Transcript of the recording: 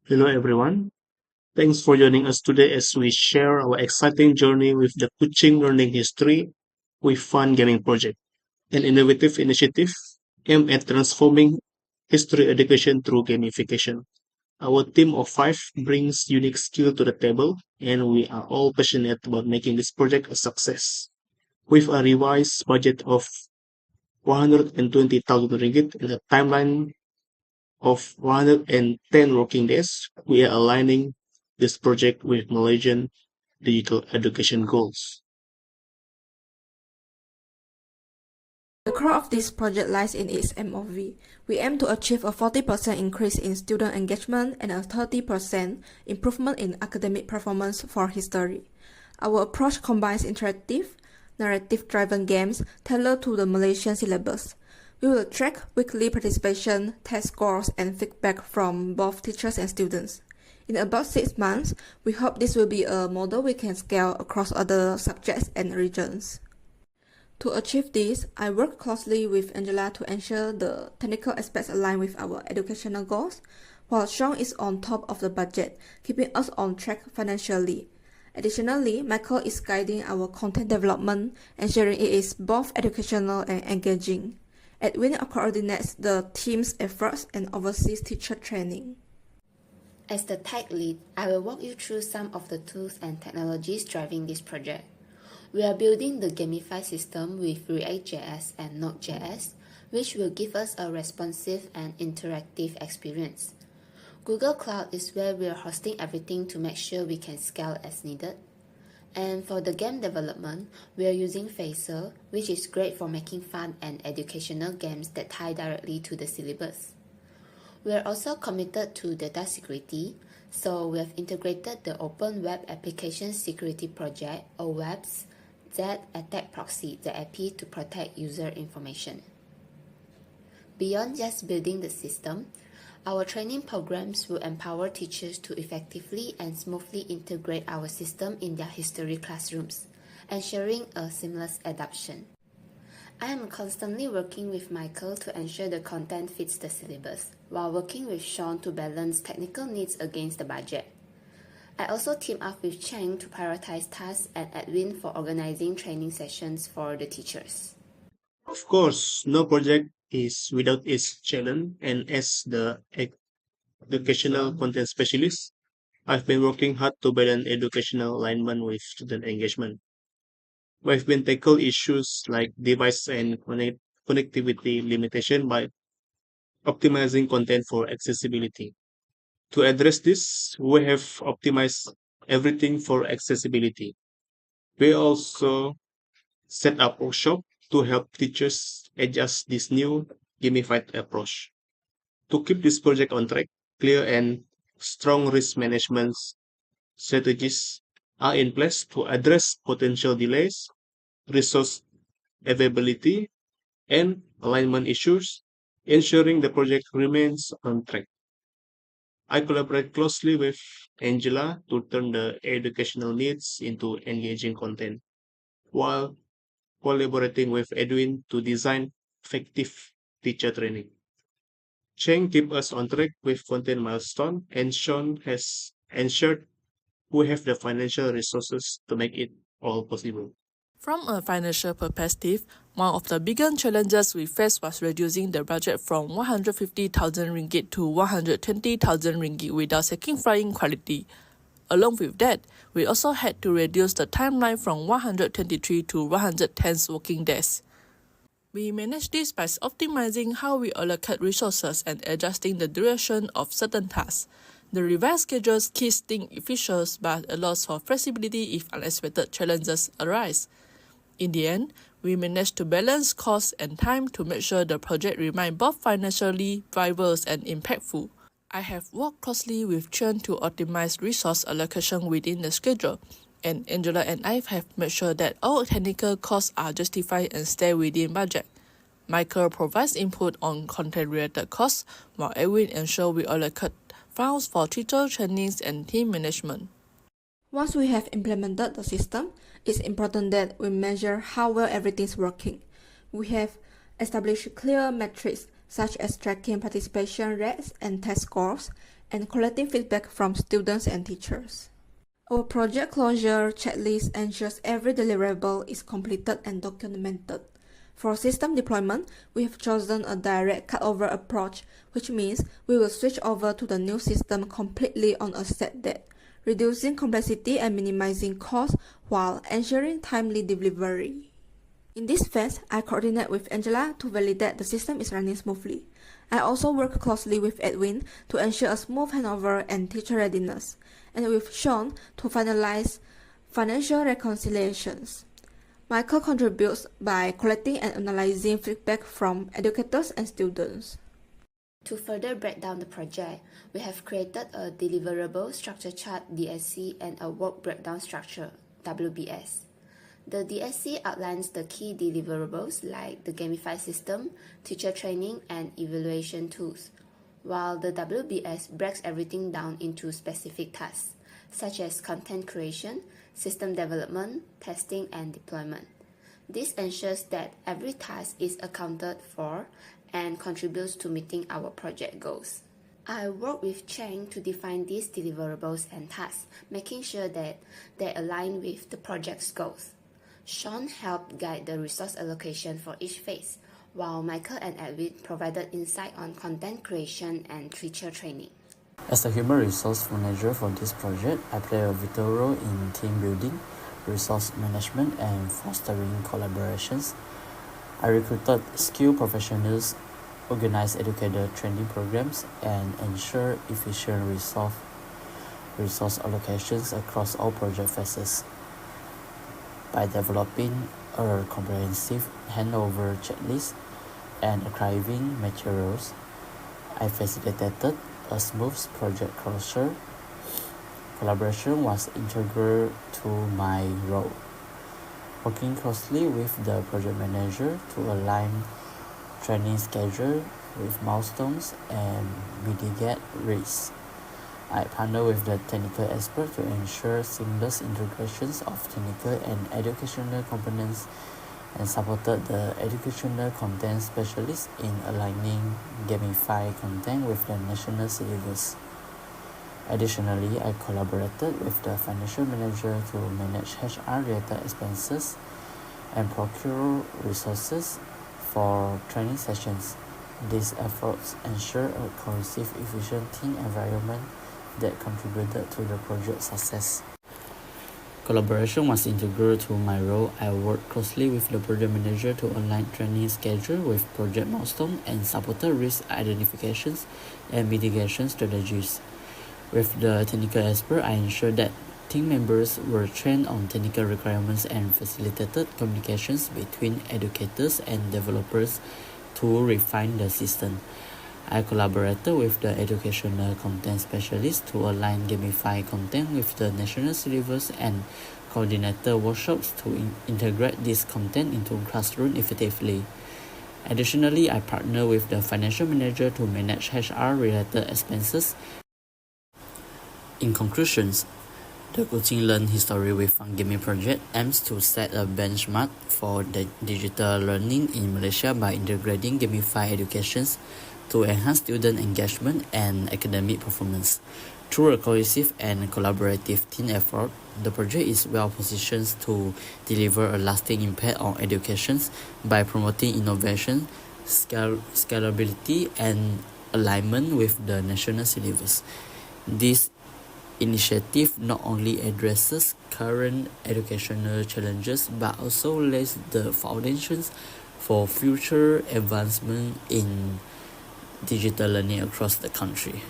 Hello everyone. Thanks for joining us today as we share our exciting journey with the Kuching Learning History with Fun Gaming Project, an innovative initiative aimed at transforming history education through gamification. Our team of five brings unique skill to the table, and we are all passionate about making this project a success. With a revised budget of 120,000 ringgit and a timeline of 110 working days, we are aligning this project with Malaysian digital education goals. The core of this project lies in its MOV. We aim to achieve a 40% increase in student engagement and a 30% improvement in academic performance for history. Our approach combines interactive, narrative-driven games tailored to the Malaysian syllabus. We will track weekly participation, test scores, and feedback from both teachers and students. In about 6 months, we hope this will be a model we can scale across other subjects and regions. To achieve this, I work closely with Angela to ensure the technical aspects align with our educational goals, while Shawn is on top of the budget, keeping us on track financially. Additionally, Michael is guiding our content development, ensuring it is both educational and engaging. Edwin coordinates the team's efforts and oversees teacher training. As the tech lead, I will walk you through some of the tools and technologies driving this project. We are building the gamified system with React.js and Node.js, which will give us a responsive and interactive experience. Google Cloud is where we are hosting everything to make sure we can scale as needed. And for the game development, we are using Phaser, which is great for making fun and educational games that tie directly to the syllabus. We are also committed to data security, so we have integrated the Open Web Application Security Project, or WAPS, that attack proxy, the API, to protect user information. Beyond just building the system, our training programs will empower teachers to effectively and smoothly integrate our system in their history classrooms, ensuring a seamless adoption. I am constantly working with Michael to ensure the content fits the syllabus, while working with Shawn to balance technical needs against the budget. I also team up with Chieng to prioritize tasks and Edwin for organizing training sessions for the teachers. Of course, no project is without its challenge, and as the educational content specialist, I've been working hard to balance educational alignment with student engagement. We've been tackle issues like device and connectivity limitation by optimizing content for accessibility. To address this, we have optimized everything for accessibility. We also set up workshop to help teachers adjust this new gamified approach. To keep this project on track, clear and strong risk management strategies are in place to address potential delays, resource availability, and alignment issues, ensuring the project remains on track. I collaborate closely with Angela to turn the educational needs into engaging content, while collaborating with Edwin to design effective teacher training. Cheng keep us on track with content milestone, and Shawn has ensured we have the financial resources to make it all possible. From a financial perspective, one of the biggest challenges we faced was reducing the budget from 150,000 ringgit to 120,000 ringgit without sacrificing quality. Along with that, we also had to reduce the timeline from 123 to 110 working days. We managed this by optimizing how we allocate resources and adjusting the duration of certain tasks. The revised schedules keeps things efficient but allows for flexibility if unexpected challenges arise. In the end, we managed to balance cost and time to make sure the project remained both financially viable and impactful. I have worked closely with Chieng to optimize resource allocation within the schedule, and Angela and I have made sure that all technical costs are justified and stay within budget. Michael provides input on content-related costs, while Edwin ensures we allocate funds for teacher trainings and team management. Once we have implemented the system, it's important that we measure how well everything's working. We have established clear metrics such as tracking participation rates and test scores, and collecting feedback from students and teachers. Our project closure checklist ensures every deliverable is completed and documented. For system deployment, we have chosen a direct cutover approach, which means we will switch over to the new system completely on a set date, reducing complexity and minimizing costs while ensuring timely delivery. In this phase, I coordinate with Angela to validate the system is running smoothly. I also work closely with Edwin to ensure a smooth handover and teacher readiness, and with Shawn to finalize financial reconciliations. Michael contributes by collecting and analyzing feedback from educators and students. To further break down the project, we have created a deliverable structure chart DSC and a work breakdown structure WBS. The DSC outlines the key deliverables like the gamified system, teacher training, and evaluation tools, while the WBS breaks everything down into specific tasks, such as content creation, system development, testing, and deployment. This ensures that every task is accounted for and contributes to meeting our project goals. I work with Chieng to define these deliverables and tasks, making sure that they align with the project's goals. Shawn helped guide the resource allocation for each phase, while Michael and Edwin provided insight on content creation and teacher training. As the human resource manager for this project, I play a vital role in team building, resource management, and fostering collaborations. I recruited skilled professionals, organized educator training programs, and ensure efficient resource allocations across all project phases. By developing a comprehensive handover checklist and archiving materials, I facilitated a smooth project closure. Collaboration was integral to my role, working closely with the project manager to align training schedule with milestones and mitigate risks. I partner with the technical expert to ensure seamless integrations of technical and educational components and supported the educational content specialists in aligning gamified content with the national syllabus. Additionally, I collaborated with the financial manager to manage HR-related expenses and procure resources for training sessions. These efforts ensure a cohesive, efficient team environment that contributed to the project's success. Collaboration was integral to my role. I worked closely with the project manager to align training schedule with project milestones and supported risk identifications and mitigation strategies. With the technical expert, I ensured that team members were trained on technical requirements and facilitated communications between educators and developers to refine the system. I collaborated with the educational content specialist to align gamified content with the national syllabus and coordinated workshops to integrate this content into classroom effectively. Additionally, I partner with the financial manager to manage HR-related expenses. In conclusions, the Kuching Learn History with Fun Gaming project aims to set a benchmark for the digital learning in Malaysia by integrating gamified educations to enhance student engagement and academic performance. Through a cohesive and collaborative team effort, the project is well positioned to deliver a lasting impact on education by promoting innovation, scalability, and alignment with the national syllabus. This initiative not only addresses current educational challenges but also lays the foundations for future advancement in digital learning across the country.